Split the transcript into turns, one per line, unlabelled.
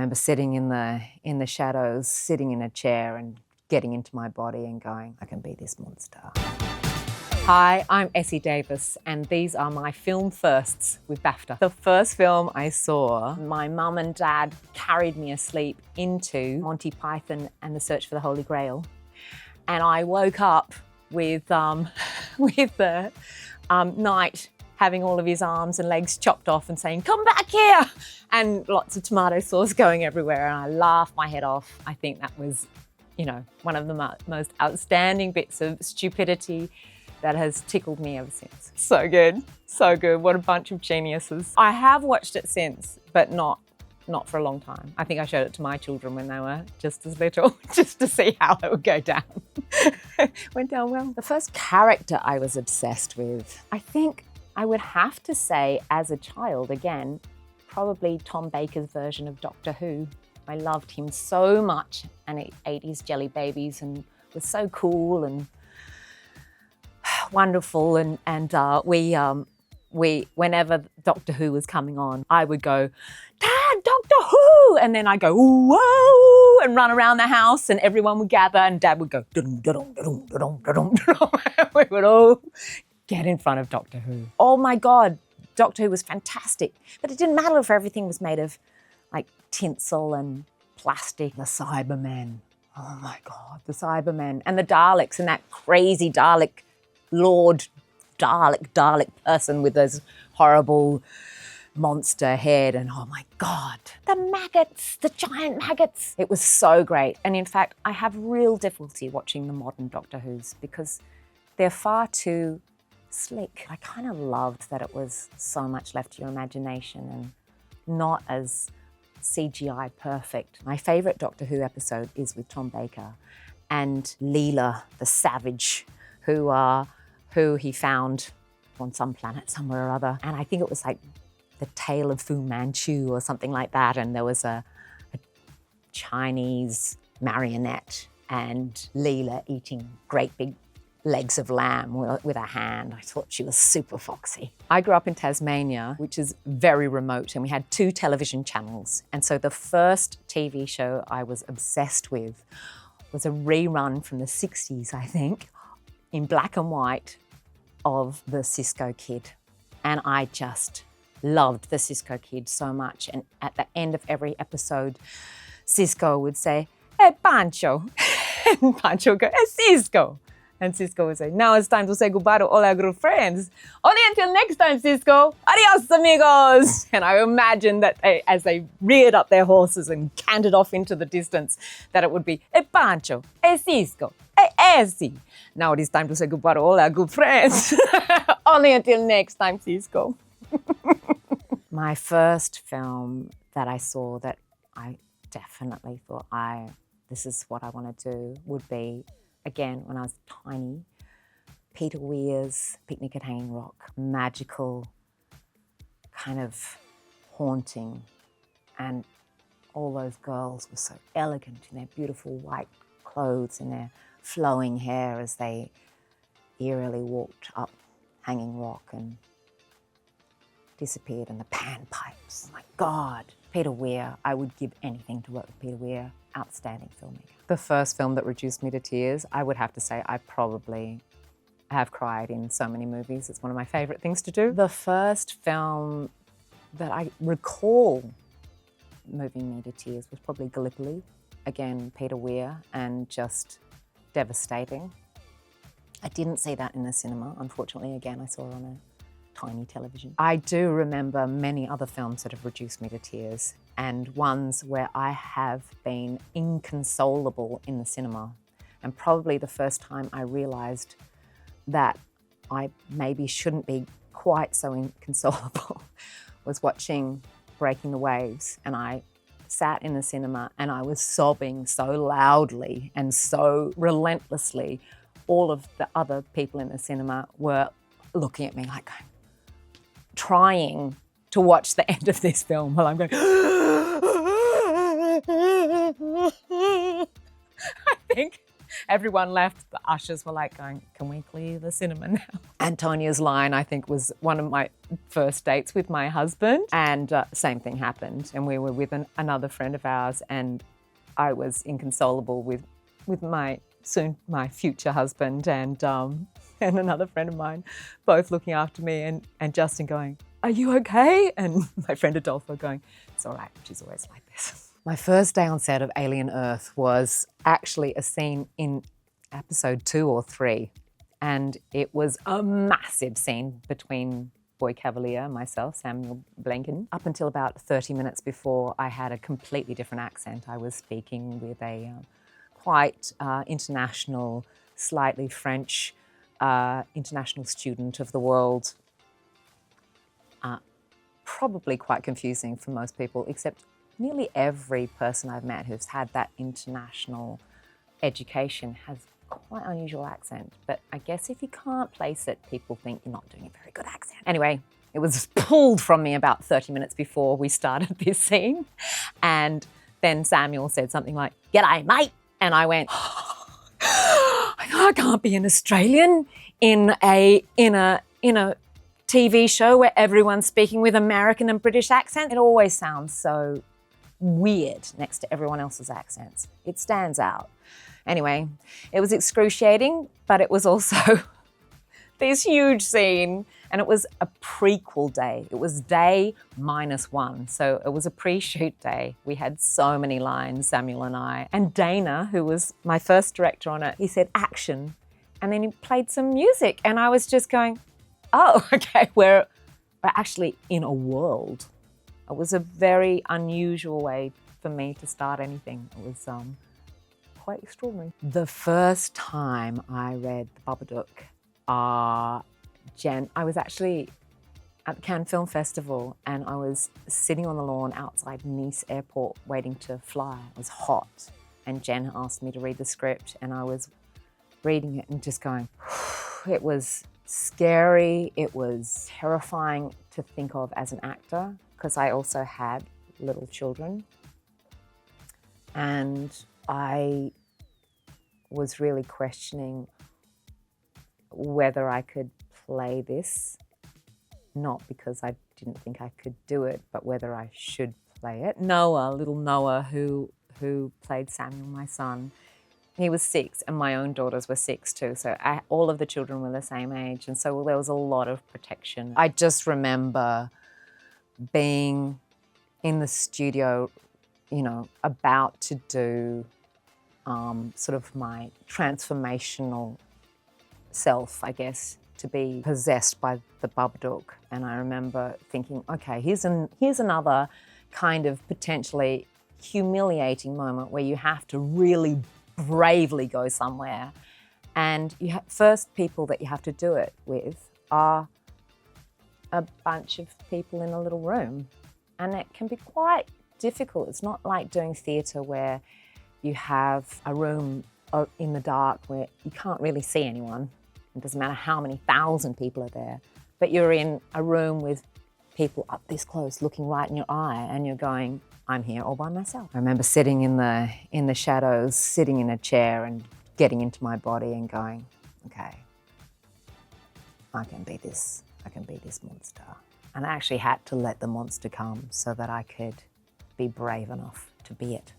remember sitting in the shadows, sitting in a chair and getting into my body and going, I can be this monster. Hi, I'm Essie Davis, and these are my film firsts with BAFTA. The first film I saw, my mum and dad carried me asleep into Monty Python and the Search for the Holy Grail. And I woke up with the knight having all of his arms and legs chopped off and saying, "Come back here!" and lots of tomato sauce going everywhere. And I laughed my head off. I think that was, one of the most outstanding bits of stupidity that has tickled me ever since. So good, so good. What a bunch of geniuses. I have watched it since, but not for a long time. I think I showed it to my children when they were just as little, just to see how it would go down. Went down well. The first character I was obsessed with, I think I would have to say as a child, again, probably Tom Baker's version of Doctor Who. I loved him so much, and he ate his jelly babies and was so cool and wonderful, and we whenever Doctor Who was coming on, I would go, "Dad, Doctor Who!" and then I go, "Whoa!" and run around the house, and everyone would gather, and Dad would go, "Dum dum dum dum dum dum." We would all get in front of Doctor Who. Oh my God, Doctor Who was fantastic, but it didn't matter if everything was made of like tinsel and plastic. The Cybermen, oh my God, the Cybermen, and the Daleks, and that crazy Dalek Lord Dalek person with those horrible monster head, and oh my God, the maggots, the giant maggots. It was so great. And in fact, I have real difficulty watching the modern Doctor Who's because they're far too slick. I kind of loved that it was so much left to your imagination and not as CGI perfect. My favourite Doctor Who episode is with Tom Baker and Leela, the savage, who he found on some planet somewhere or other. And I think it was like the tale of Fu Manchu or something like that. And there was a Chinese marionette and Leela eating great big legs of lamb with a hand. I thought she was super foxy. I grew up in Tasmania, which is very remote, and we had 2 television channels. And so the first TV show I was obsessed with was a rerun from the 60s, I think, in black and white of the Cisco Kid. And I just loved the Cisco Kid so much. And at the end of every episode, Cisco would say, "Hey, Pancho." And Pancho would go, "Hey, Cisco." And Cisco would say, "Now it's time to say goodbye to all our good friends. Only until next time, Cisco. Adios, amigos." And I imagined that as they reared up their horses and cantered off into the distance, that it would be, "Hey, Pancho. Hey, Cisco. Hey, Essie. Now it is time to say goodbye to all our good friends. Only until next time, Cisco." My first film that I saw that I definitely thought, this is what I want to do, would be, again, when I was tiny, Peter Weir's Picnic at Hanging Rock. Magical, kind of haunting, and all those girls were so elegant in their beautiful white clothes and their flowing hair as they eerily walked up Hanging Rock and disappeared in the panpipes. My God, Peter Weir. I would give anything to work with Peter Weir. Outstanding filmmaker. The first film that reduced me to tears, I would have to say I probably have cried in so many movies. It's one of my favourite things to do. The first film that I recall moving me to tears was probably Gallipoli. Again, Peter Weir, and just devastating. I didn't see that in the cinema, unfortunately. Again, I saw it on a tiny television. I do remember many other films that have reduced me to tears, and ones where I have been inconsolable in the cinema. And probably the first time I realised that I maybe shouldn't be quite so inconsolable was watching Breaking the Waves. And I sat in the cinema and I was sobbing so loudly and so relentlessly. All of the other people in the cinema were looking at me like I'm trying to watch the end of this film while I'm going, I think everyone left. The ushers were like going, can we clear the cinema now? Antonia's line, I think, was one of my first dates with my husband. And same thing happened. And we were with another friend of ours, and I was inconsolable with my future husband and another friend of mine, both looking after me, and Justin going, are you okay? And my friend Adolfo going, it's all right, she's always like this. My first day on set of Alien Earth was actually a scene in episode 2 or 3. And it was a massive scene between Boy Cavalier and myself, Samuel Blanken. Up until about 30 minutes before, I had a completely different accent. I was speaking with a quite international, slightly French international student of the world. Probably quite confusing for most people, except nearly every person I've met who's had that international education has quite unusual accent. But I guess if you can't place it, people think you're not doing a very good accent. Anyway, it was pulled from me about 30 minutes before we started this scene. And then Samuel said something like, "G'day, mate." And I went, I can't be an Australian in a TV show where everyone's speaking with American and British accent. It always sounds so weird next to everyone else's accents. It stands out. Anyway, it was excruciating, but it was also this huge scene, and it was a prequel day. It was day -1, so it was a pre-shoot day. We had so many lines, Samuel and I. And Dana, who was my first director on it, he said, action, and then he played some music, and I was just going, oh, okay, we're actually in a world. It was a very unusual way for me to start anything. It was quite extraordinary. The first time I read The Babadook, I was actually at the Cannes Film Festival, and I was sitting on the lawn outside Nice airport waiting to fly. It was hot, and Jen asked me to read the script, and I was reading it and just going, it was scary, it was terrifying to think of as an actor, because I also had little children. And I was really questioning whether I could play this, not because I didn't think I could do it, but whether I should play it. Little Noah, who played Samuel, my son, he was 6, and my own daughters were 6 too. So all of the children were the same age. And so there was a lot of protection. I just remember being in the studio, about to do sort of my transformational self, I guess, to be possessed by the Babadook. And I remember thinking, okay, here's another kind of potentially humiliating moment where you have to really bravely go somewhere. And first people that you have to do it with are a bunch of people in a little room. And it can be quite difficult. It's not like doing theatre where you have a room in the dark where you can't really see anyone. It doesn't matter how many thousand people are there, but you're in a room with people up this close looking right in your eye, and you're going, I'm here all by myself. I remember sitting in the shadows, sitting in a chair and getting into my body and going, okay, I can be this monster. And I actually had to let the monster come so that I could be brave enough to be it.